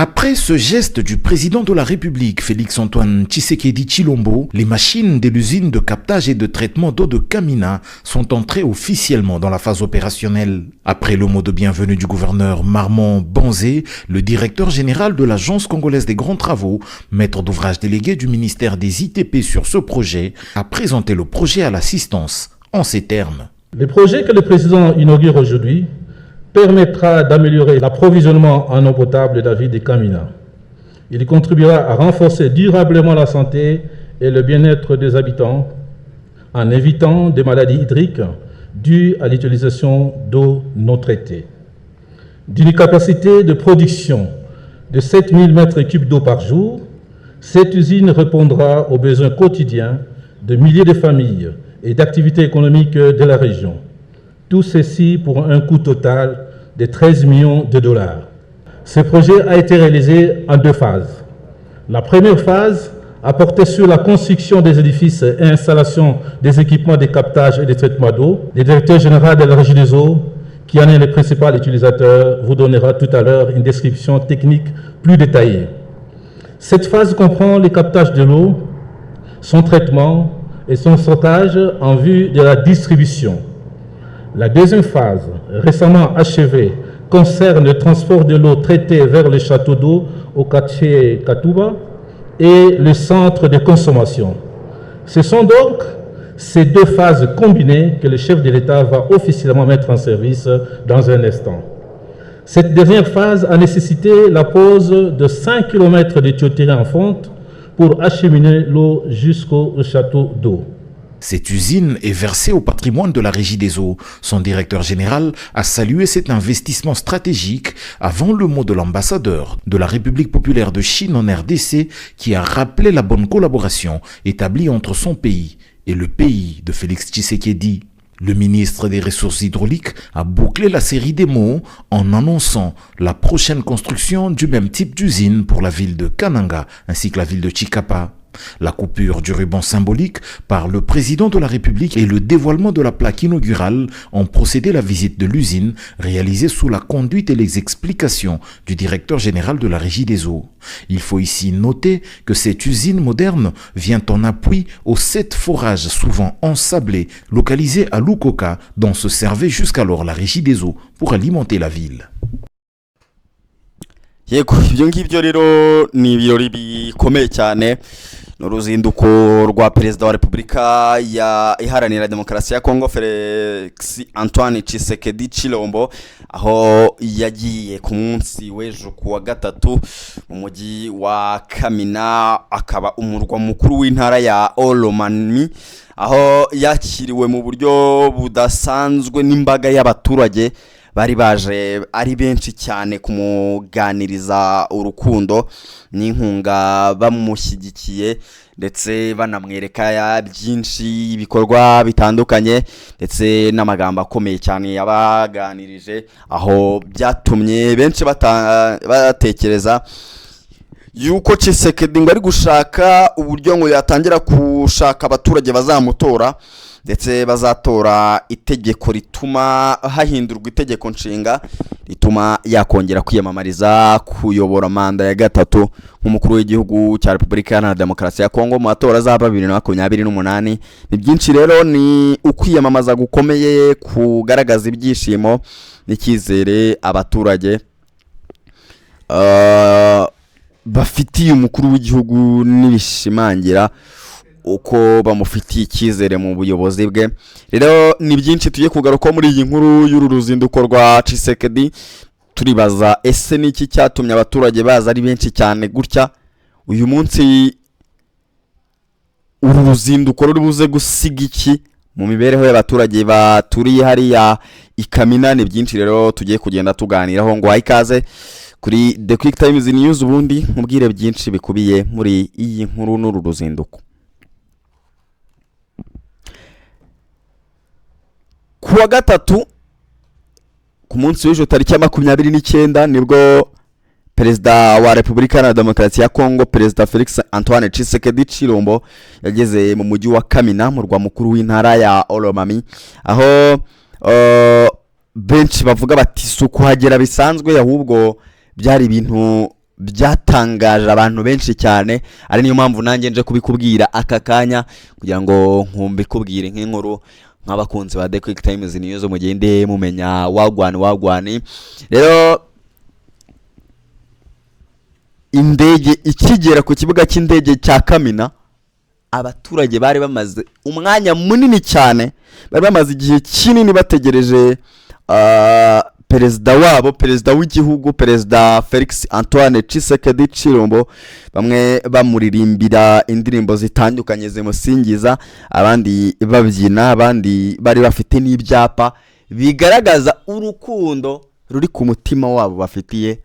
Après ce geste du président de la République, Félix-Antoine Tshisekedi Tshilombo, les machines de l'usine de captage et de traitement d'eau de Kamina sont entrées officiellement dans la phase opérationnelle. Après le mot de bienvenue du gouverneur Marmon Banzé, le directeur général de l'Agence congolaise des grands travaux, maître d'ouvrage délégué du ministère des ITP sur ce projet, a présenté le projet à l'assistance en ces termes. Le projet que le président inaugure aujourd'hui permettra d'améliorer l'approvisionnement en eau potable de la ville de Kamina. Il contribuera à renforcer durablement la santé et le bien-être des habitants en évitant des maladies hydriques dues à l'utilisation d'eau non traitée. D'une capacité de production de 7000 m3 d'eau par jour, cette usine répondra aux besoins quotidiens de milliers de familles et d'activités économiques de la région. Tout ceci pour un coût total de 13 millions de dollars. Ce projet a été réalisé en 2 phases. La première phase a porté sur la construction des édifices et installation des équipements de captage et de traitement d'eau. Le directeur général de la Régie des eaux, qui en est le principal utilisateur, vous donnera tout à l'heure une description technique plus détaillée. Cette phase comprend le captage de l'eau, son traitement et son stockage en vue de la distribution. La deuxième phase, récemment achevée, concerne le transport de l'eau traitée vers le château d'eau au quartier Katouba et le centre de consommation. Ce sont donc ces 2 phases combinées que le chef de l'État va officiellement mettre en service dans un instant. Cette dernière phase a nécessité la pose de 5 km de tuyauterie en fonte pour acheminer l'eau jusqu'au château d'eau. Cette usine est versée au patrimoine de la Régie des eaux. Son directeur général a salué cet investissement stratégique avant le mot de l'ambassadeur de la République populaire de Chine en RDC qui a rappelé la bonne collaboration établie entre son pays et le pays de Félix Tshisekedi. Le ministre des Ressources hydrauliques a bouclé la série des mots en annonçant la prochaine construction du même type d'usine pour la ville de Kananga ainsi que la ville de Chikapa. La coupure du ruban symbolique par le président de la République et le dévoilement de la plaque inaugurale ont procédé à la visite de l'usine réalisée sous la conduite et les explications du directeur général de la Régie des eaux. Il faut ici noter que cette usine moderne vient en appui aux 7 forages souvent ensablés localisés à Lukoka dont se servait jusqu'alors la Régie des eaux pour alimenter la ville. Yego ibyo ngibyo rero ni ibirori bikomeye cyane n'uruzinduko rwa perezida wa Repubulika ya iharanira demokarasi ya Kongo Felix Antoine Tshisekedi Tshilombo aho yagiye ku munsi w'ejo kuwa gatatu mu mujyi wa Kamina akaba umurwa mukuru w'intara ya Olomami aho yakiriwe mu buryo budasanzwe n'imbaga y'abaturage bari baje ari benshi cyane kumuganiriza urukundo n'inkunga bamushyigikiye ndetse banamwereka byinshi ibikorwa bitandukanye ndetse n'amagambo akomeye cyane yabaganirije aho byatumye benshi batekereza yuko Tshisekedi ngo ari gushaka uburyo ngo yatangira gushaka abaturage bazamutora ndetse bazatora itegeko rituma hahindurwa itegeko nshinga rituma yakongera kwiyamamariza kuyobora manda ya gatatu nk'umukuru w'igihugu cya Repubulika Iharanira Demokarasi ya Kongo mu matora za 2028. Ni byinshi rero ni ukwiyamamaza gukomeye kugaragaza ibyishimo n'ikizere abaturage bafitiye umukuru w'igihugu n'ibishimangira uko bamufitiye icyizere mu buyobozi bwe. Rero ni byinshi tugiye kugaruka muri iyi nkuru y'uru ruzinduko rwa Tshisekedi turibaza ese niki cyatumye abaturage baza ari benshi cyane gutya uyu munsi uru ruzinduko rubuze gusiga iki mu mibereho y'abaturage baturiye hariya Ikamina. Ni byinshi rero tugiye kugenda tuganiraho ngo ikaze kuri The Quick Times News ubundi mubwire byinshi bikubiye muri iyi nkuru n'uru ruzinduko. Kuwa gatatu ku munsi w'ejo tariki ya 29 nibwo perezida wa Repubulika ya Demokarasi ya Kongo perezida Felix Antoine Tshisekedi Tshilombo yageze mu mujyi wa Kamina mu rwa mukuru w'intara ya Olomami aho benshi bavuga bati suku hagera bisanzwe ahubwo byari ibintu byatangaje abantu benshi cyane, ari niyo mpamvu nanjye nje kubikubwira aka kanya kugira ngo nkumbikubwire nk'inkuru nk'abakunzi ba The Quick Times News mugende mumenya wagwani. Rero indege ikigera ku kibuga cy'indege cya Kamina, abaturage bari bamaze umwanya munini cyane, bari bamaze igihe kinini bategereje perezida wabo, perezida w'igihugu, perezida Felix Antoine Tshisekedi Tshilombo, bamwe bamuririmbira indirimbo zitandukanye zimusingiza, abandi babyina, abandi bari bafite n'ibyapa bigaragaza urukundo ruri ku mutima wabo bafitiye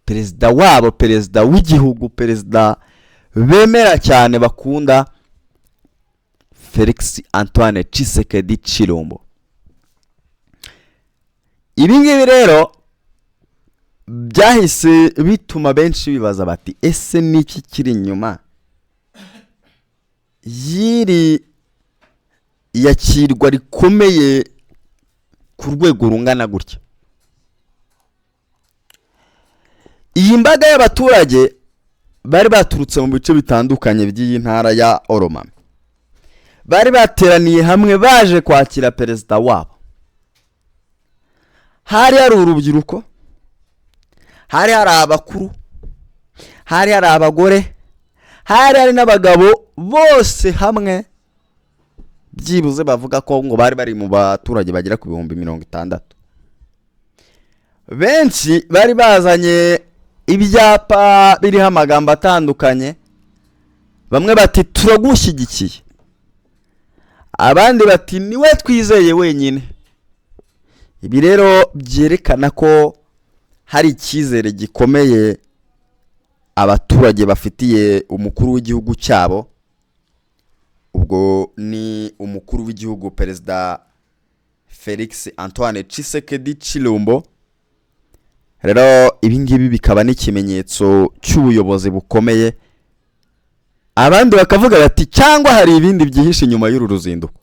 perezida wabo, perezida w'igihugu, perezida bemera cyane bakunda, Felix Antoine Tshisekedi Tshilombo. Ibi ngibi rero byahise bituma benshi bibaza bati ese niki kiri inyuma yiri yakirwa rikomeye ku rwego rungana gutya. Iyi mbaga y'abaturage bari baturutse mu bice bitandukanye by'iyi ntara ya Oromami, bari bateraniye hamwe baje kwakira perezida wabo. Hari hari urubyiruko, hari hari abakuru, hari hari abagore, hari hari n'abagabo, bose hamwe byibuze bavuga ko ngo bari bari mu baturage bagera ku 60,000. Benshi bari bazanye ibyapa biriho amagambo atandukanye, bamwe bati turagushyigikiye, abandi bati niwe twizeye wenyine. Ibi rero byerekana ko hari icyizere gikomeye abaturage bafitiye umukuru w'igihugu cyabo, ubwo ni umukuru w'igihugu perezida Felix Antoine Tshisekedi Tshilombo. Rero ibi ngibi bikaba n'ikimenyetso cy'ubuyobozi bukomeye, abandi bakavuga bati cyangwa hari ibindi byihishe inyuma y'uru ruzinduko.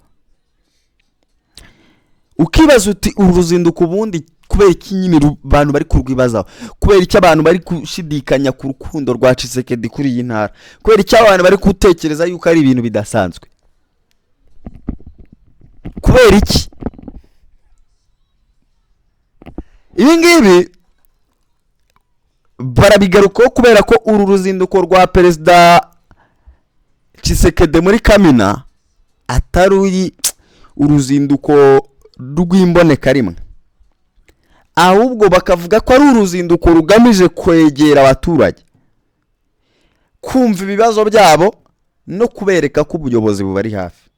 Ukibaza uti uru ruzinduko ubundi kubera iki nyine abantu bari kurwibazaho, kubera iki abantu bari gushidikanya ku rukundo rwa Tshisekedi kuri iyi ntara, kubera iki abantu bari gutekereza yuko ari ibintu bidasanzwe, kubera iki? Ibi ngibi barabigarukaho kubera ko uru ruzinduko rwa perezida Tshisekedi muri Kamina atari uruzinduko rw'imboneka rimwe, ahubwo bakavuga ko ari uruzinduko rugamije kwegera abaturage, kumva ibibazo byabo no kubereka ko ubuyobozi bubari hafi.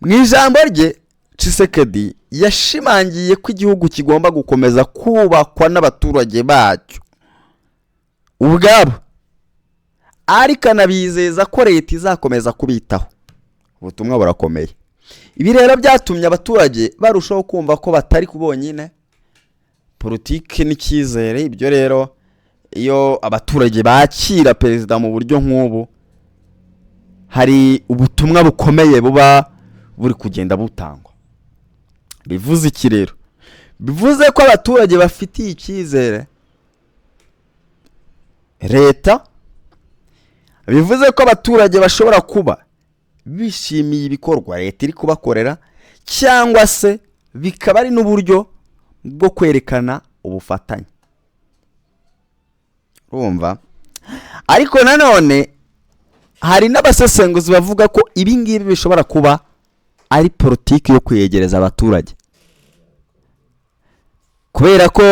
Mu ijambo rye Tshisekedi yashimangiye ko igihugu kigomba gukomeza kubakwa n'abaturage bacyo ubwabo, ariko anabizeza ko leta izakomeza kubitaho. Ubutumwa burakomeye. Ibi rero byatumye abaturage barushaho kumva ko batari kubonyine, politiki n'icyizere. Ibyo rero iyo abaturage bakira perezida mu buryo nk'ubu, hari ubutumwa bukomeye buba buri kugenda butangwa. Bivuze iki rero? Bivuze ko abaturage bafitiye icyizere leta, bivuze ko abaturage bashobora kuba bishimiye ibikorwa leta iri kubakorera, cyangwa se bikaba ari n'uburyo bwo kwerekana ubufatanye. Urumva? Ariko nanone hari n'abasesenguzi bavuga ko ibi ngibi bishobora kuba ari politiki yo kwegereza abaturage, kubera ko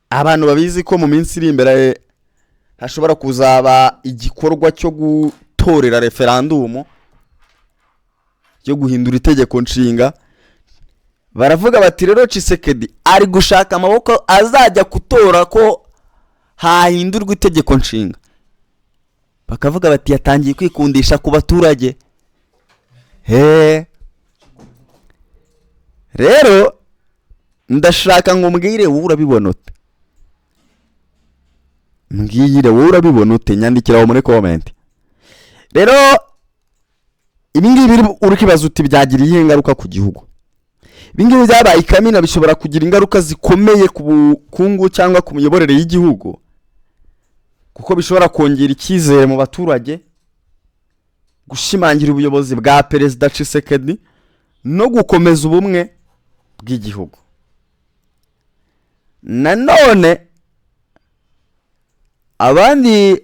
abantu babizi ko mu minsi iri imbere hashobora kuzaba igikorwa cyo gutorera referandumu cyo guhindura itegeko nshinga. Baravuga bati rero Tshisekedi ari gushaka amaboko azajya gutora ko hahindurwa itegeko nshinga. Bakavuga bati yatangiye kwikundisha ku baturage. Rero ndashaka ngo mbwire wowe urabibona ute? Mbwire wowe urabibona ute? Nyandikiraho muri comment. Rero ibi ngibi uri kibazo uti byagiriye ingaruka ku gihugu. ibingibi byabaye ikamina bishobora kugira ingaruka zikomeye ku bukungu cyangwa ku miyoborere y'igihugu, kuko bishobora kongera icyizere mu baturage, gushimangira ubuyobozi bwa Perezida Tshisekedi no gukomeza ubumwe bw'igihugu. Nanone abandi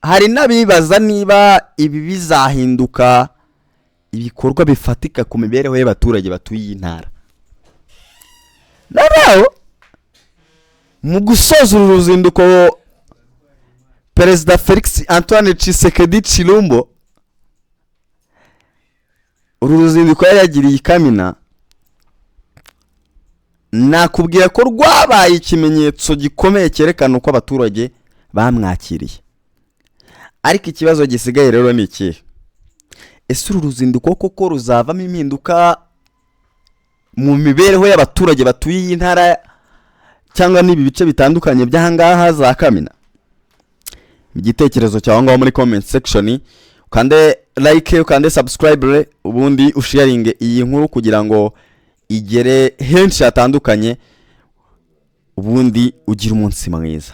hari n'abibaza niba ibi bizahinduka ibikorwa bifatika ku mibereho y'abaturage batuye iyi ntara. Naho mu gusoza uru ruzinduko Perezida Felix Antoine Tshisekedi Tshilombo, uru ruzinduko yagiriye Kamina, nakubwira ko rwabaye ikimenyetso gikomeye cyerekana uko abaturage bamwakiriye. Ariko ikibazo gisigaye rero ni iki? Ese uru ruzinduko koko ruzavamo impinduka mu mibereho y'abaturage batuye iyi ntara cyangwa n'ibi bice bitandukanye by'ahangaha za Kamina? Igitekerezo cyawe ngaho muri comment section, ukande like, ukande subscribe, ubundi usharinge iyi nkuru kugira ngo igere henshi hatandukanye, ubundi ugire umunsi mwiza.